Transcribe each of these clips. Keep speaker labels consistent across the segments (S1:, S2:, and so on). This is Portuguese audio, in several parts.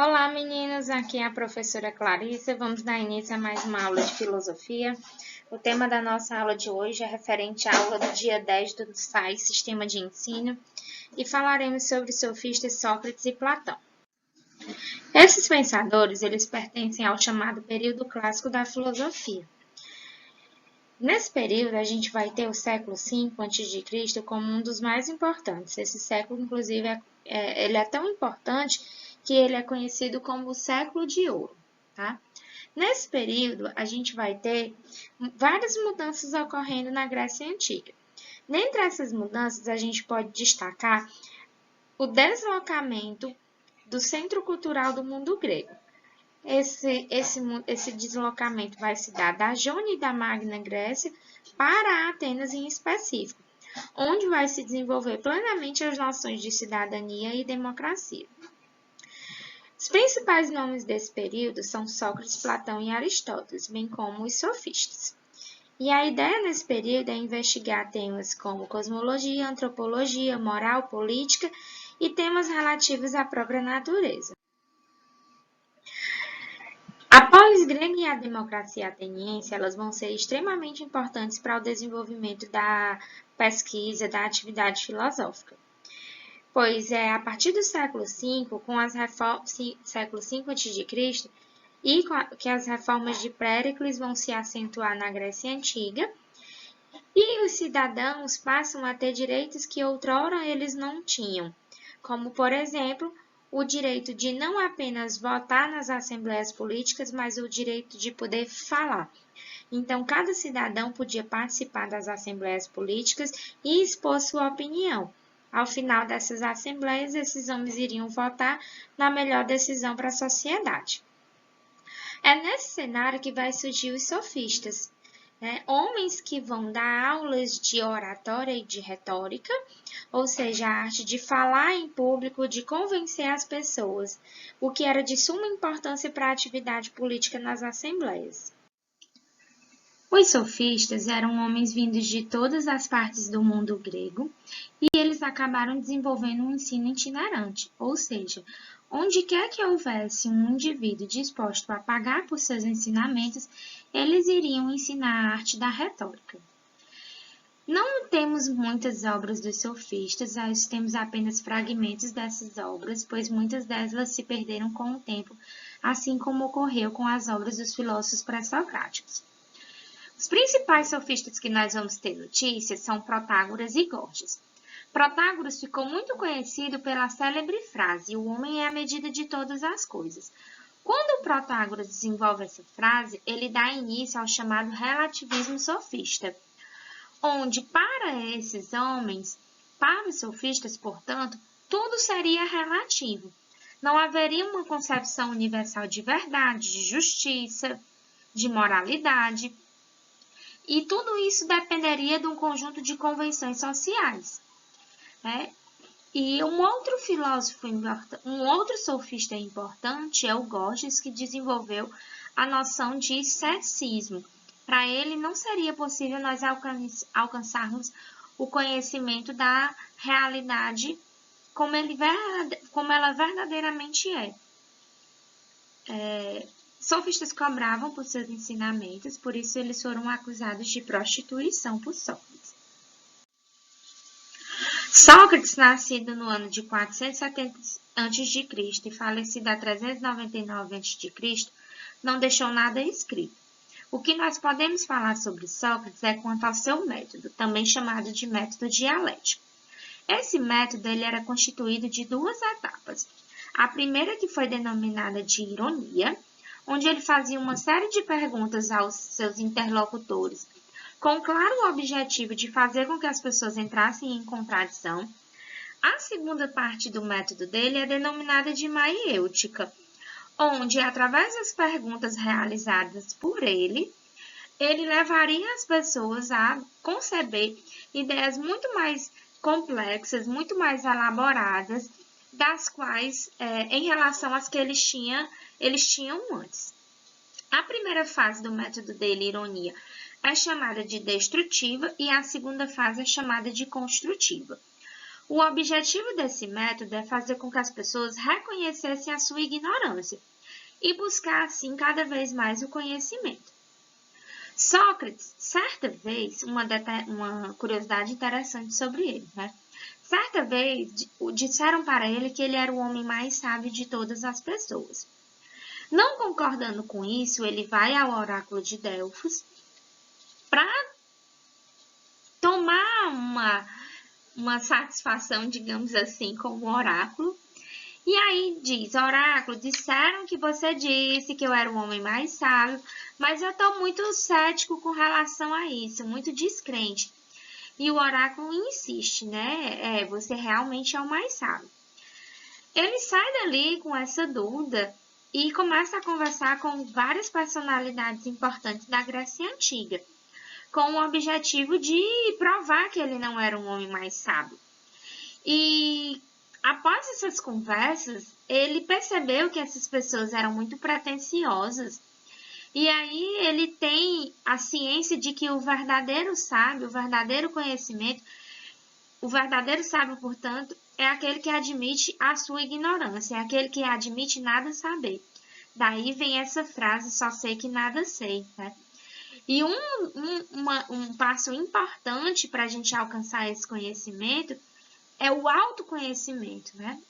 S1: Olá, meninos! Aqui é a professora Clarissa. Vamos dar início a mais uma aula de filosofia. O tema da nossa aula de hoje é referente à aula do dia 10 do SAI, Sistema de Ensino, e falaremos sobre os sofistas Sócrates e Platão. Esses pensadores, eles pertencem ao chamado período clássico da filosofia. Nesse período, a gente vai ter o século V a.C. como um dos mais importantes. Esse século, inclusive, ele é tão importante que ele é conhecido como o século de ouro, tá? Nesse período, a gente vai ter várias mudanças ocorrendo na Grécia Antiga. Dentre essas mudanças, a gente pode destacar o deslocamento do centro cultural do mundo grego. Esse deslocamento vai se dar da Jônia e da Magna Grécia para Atenas em específico, onde vai se desenvolver plenamente as noções de cidadania e democracia. Os principais nomes desse período são Sócrates, Platão e Aristóteles, bem como os sofistas. E a ideia nesse período é investigar temas como cosmologia, antropologia, moral, política e temas relativos à própria natureza. A polis grega e a democracia ateniense, elas vão ser extremamente importantes para o desenvolvimento da pesquisa, da atividade filosófica. Pois é a partir do século V, com as século V a.C., que as reformas de Péricles vão se acentuar na Grécia Antiga, e os cidadãos passam a ter direitos que outrora eles não tinham, como, por exemplo, o direito de não apenas votar nas assembleias políticas, mas o direito de poder falar. Então, cada cidadão podia participar das assembleias políticas e expor sua opinião. Ao final dessas assembleias, esses homens iriam votar na melhor decisão para a sociedade. É nesse cenário que vai surgir os sofistas, homens que vão dar aulas de oratória e de retórica, ou seja, a arte de falar em público, de convencer as pessoas, o que era de suma importância para a atividade política nas assembleias. Os sofistas eram homens vindos de todas as partes do mundo grego e eles acabaram desenvolvendo um ensino itinerante, ou seja, onde quer que houvesse um indivíduo disposto a pagar por seus ensinamentos, eles iriam ensinar a arte da retórica. Não temos muitas obras dos sofistas, nós temos apenas fragmentos dessas obras, pois muitas delas se perderam com o tempo, assim como ocorreu com as obras dos filósofos pré-socráticos. Os principais sofistas que nós vamos ter notícias são Protágoras e Gorgias. Protágoras ficou muito conhecido pela célebre frase: o homem é a medida de todas as coisas. Quando o Protágoras desenvolve essa frase, ele dá início ao chamado relativismo sofista, onde para esses homens, para os sofistas, portanto, tudo seria relativo. Não haveria uma concepção universal de verdade, de justiça, de moralidade, e tudo isso dependeria de um conjunto de convenções sociais. E um outro sofista importante é o Gorgias, que desenvolveu a noção de ceticismo. Para ele, não seria possível nós alcançarmos o conhecimento da realidade como ela verdadeiramente é. Sofistas cobravam por seus ensinamentos, por isso eles foram acusados de prostituição por Sócrates. Sócrates, nascido no ano de 470 a.C. e falecido a 399 a.C., não deixou nada escrito. O que nós podemos falar sobre Sócrates é quanto ao seu método, também chamado de método dialético. Esse método ele era constituído de duas etapas. A primeira, que foi denominada de ironia, onde ele fazia uma série de perguntas aos seus interlocutores, com o claro objetivo de fazer com que as pessoas entrassem em contradição. A segunda parte do método dele é denominada de maiêutica, onde, através das perguntas realizadas por ele levaria as pessoas a conceber ideias muito mais complexas, muito mais elaboradas, das quais, em relação às que eles tinham antes. A primeira fase do método dele, ironia, é chamada de destrutiva e a segunda fase é chamada de construtiva. O objetivo desse método é fazer com que as pessoas reconhecessem a sua ignorância e buscar, assim, cada vez mais o conhecimento. Sócrates, certa vez, uma curiosidade interessante sobre ele, né? Certa vez, disseram para ele que ele era o homem mais sábio de todas as pessoas. Não concordando com isso, ele vai ao oráculo de Delfos para tomar uma satisfação, digamos assim, com o oráculo. E aí diz: oráculo, disseram que você disse que eu era o homem mais sábio, mas eu estou muito cético com relação a isso, muito descrente. E o oráculo insiste, né? Você realmente é o mais sábio. Ele sai dali com essa dúvida e começa a conversar com várias personalidades importantes da Grécia Antiga, com o objetivo de provar que ele não era um homem mais sábio. E após essas conversas, ele percebeu que essas pessoas eram muito pretensiosas. E aí ele tem a ciência de que o verdadeiro sábio, o verdadeiro conhecimento, o verdadeiro sábio, portanto, é aquele que admite a sua ignorância, é aquele que admite nada saber. Daí vem essa frase: só sei que nada sei, né? E um passo importante para a gente alcançar esse conhecimento é o autoconhecimento, né?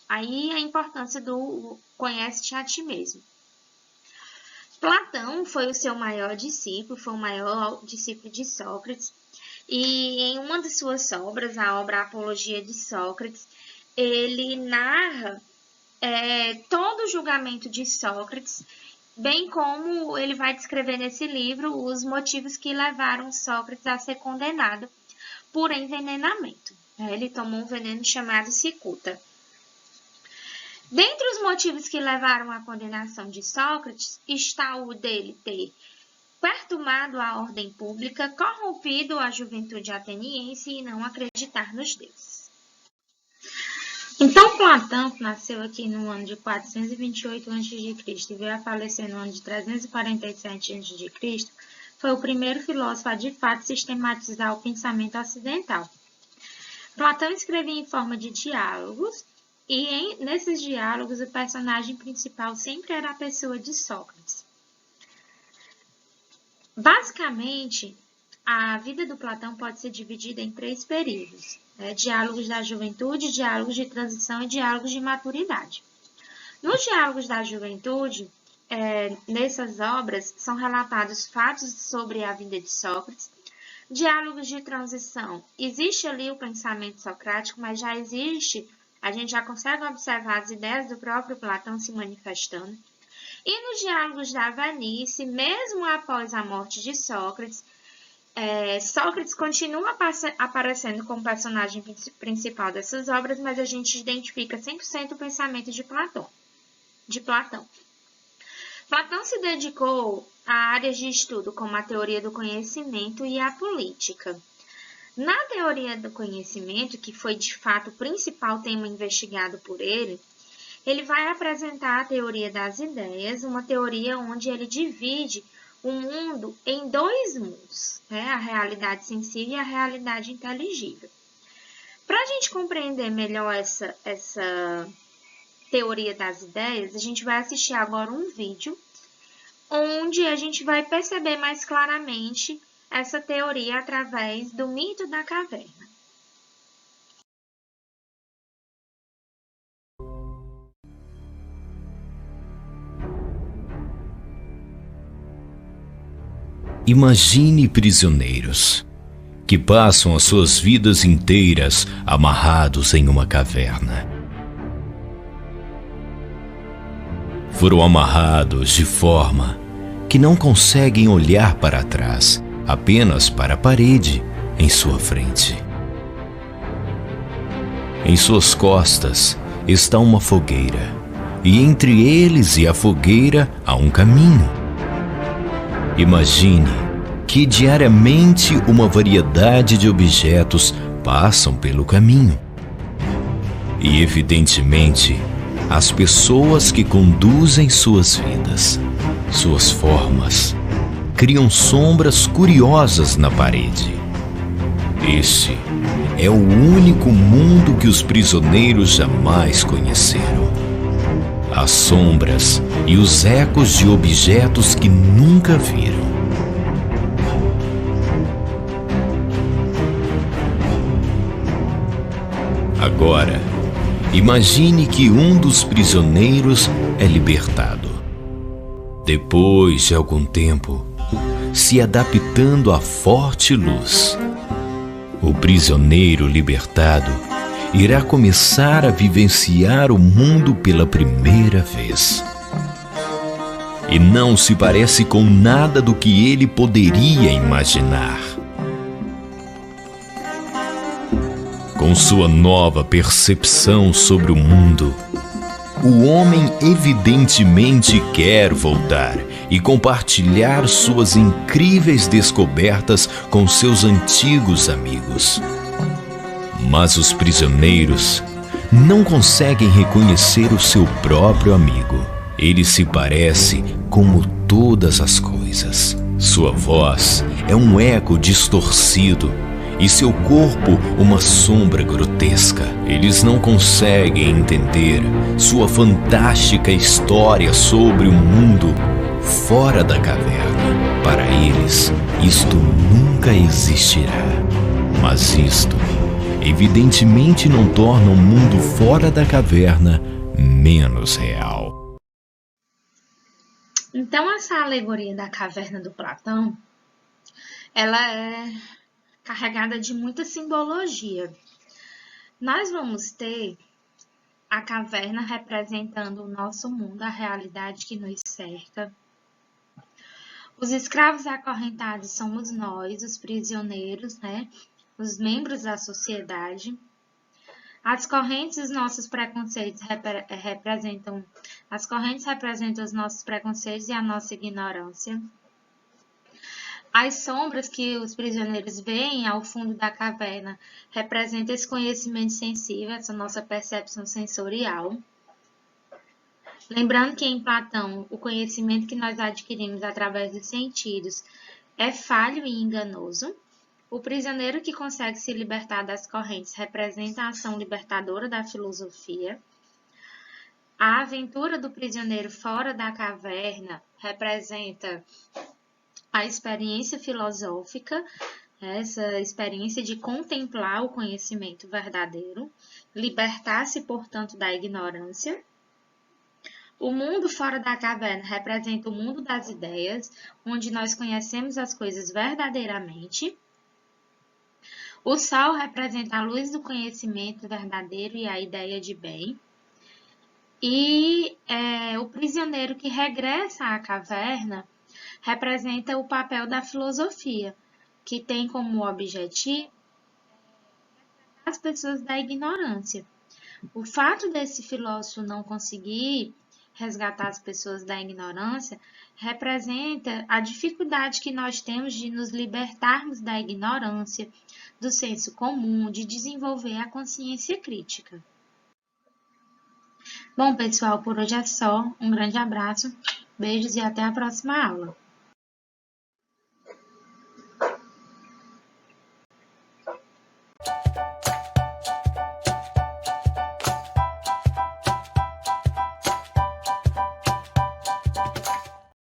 S1: Aí a importância do conhece-te a ti mesmo. Platão foi o seu maior discípulo, foi o maior discípulo de Sócrates. E em uma de suas obras, a obra Apologia de Sócrates, ele narra todo o julgamento de Sócrates, bem como ele vai descrever nesse livro os motivos que levaram Sócrates a ser condenado por envenenamento. Ele tomou um veneno chamado cicuta. Dentre os motivos que levaram à condenação de Sócrates está o dele ter perturbado a ordem pública, corrompido a juventude ateniense e não acreditar nos deuses. Então, Platão, que nasceu aqui no ano de 428 a.C. e veio a falecer no ano de 347 a.C., foi o primeiro filósofo a de fato sistematizar o pensamento ocidental. Platão escrevia em forma de diálogos, e nesses diálogos o personagem principal sempre era a pessoa de Sócrates. Basicamente, a vida do Platão pode ser dividida em 3 períodos: diálogos da juventude, diálogos de transição e diálogos de maturidade. Nos diálogos da juventude, nessas obras, são relatados fatos sobre a vida de Sócrates. Diálogos de transição, existe ali o pensamento socrático, mas a gente já consegue observar as ideias do próprio Platão se manifestando. E nos diálogos da velhice, mesmo após a morte de Sócrates, Sócrates continua aparecendo como personagem principal dessas obras, mas a gente identifica 100% o pensamento de Platão. Platão se dedicou a áreas de estudo como a teoria do conhecimento e a política. Na teoria do conhecimento, que foi de fato o principal tema investigado por ele, ele vai apresentar a teoria das ideias, uma teoria onde ele divide o mundo em 2 mundos, a realidade sensível e a realidade inteligível. Para a gente compreender melhor essa teoria das ideias, a gente vai assistir agora um vídeo onde a gente vai perceber mais claramente essa teoria através do mito da caverna.
S2: Imagine prisioneiros que passam as suas vidas inteiras amarrados em uma caverna. Foram amarrados de forma que não conseguem olhar para trás, apenas para a parede em sua frente. Em suas costas está uma fogueira, e entre eles e a fogueira há um caminho. Imagine que diariamente uma variedade de objetos passam pelo caminho. E evidentemente, as pessoas que conduzem suas vidas, suas formas, criam sombras curiosas na parede. Esse é o único mundo que os prisioneiros jamais conheceram. As sombras e os ecos de objetos que nunca viram. Agora, imagine que um dos prisioneiros é libertado. Depois de algum tempo, se adaptando à forte luz, o prisioneiro libertado irá começar a vivenciar o mundo pela primeira vez. E não se parece com nada do que ele poderia imaginar. Com sua nova percepção sobre o mundo, o homem evidentemente quer voltar e compartilhar suas incríveis descobertas com seus antigos amigos. Mas os prisioneiros não conseguem reconhecer o seu próprio amigo. Ele se parece como todas as coisas. Sua voz é um eco distorcido e seu corpo uma sombra grotesca. Eles não conseguem entender sua fantástica história sobre o mundo fora da caverna. Para eles, isto nunca existirá. Mas isto, evidentemente, não torna o mundo fora da caverna menos real.
S1: Então, essa alegoria da caverna do Platão, ela é carregada de muita simbologia. Nós vamos ter a caverna representando o nosso mundo, a realidade que nos cerca. Os escravos acorrentados somos nós, os prisioneiros, os membros da sociedade. As correntes, os nossos preconceitos representam os nossos preconceitos e a nossa ignorância. As sombras que os prisioneiros veem ao fundo da caverna representam esse conhecimento sensível, essa nossa percepção sensorial. Lembrando que em Platão, o conhecimento que nós adquirimos através dos sentidos é falho e enganoso. O prisioneiro que consegue se libertar das correntes representa a ação libertadora da filosofia. A aventura do prisioneiro fora da caverna representa a experiência filosófica, essa experiência de contemplar o conhecimento verdadeiro, libertar-se, portanto, da ignorância. O mundo fora da caverna representa o mundo das ideias, onde nós conhecemos as coisas verdadeiramente. O sol representa a luz do conhecimento verdadeiro e a ideia de bem. E o prisioneiro que regressa à caverna representa o papel da filosofia, que tem como objetivo as pessoas da ignorância. O fato desse filósofo não conseguir resgatar as pessoas da ignorância representa a dificuldade que nós temos de nos libertarmos da ignorância, do senso comum, de desenvolver a consciência crítica. Bom, pessoal, por hoje é só. Um grande abraço, beijos e até a próxima aula.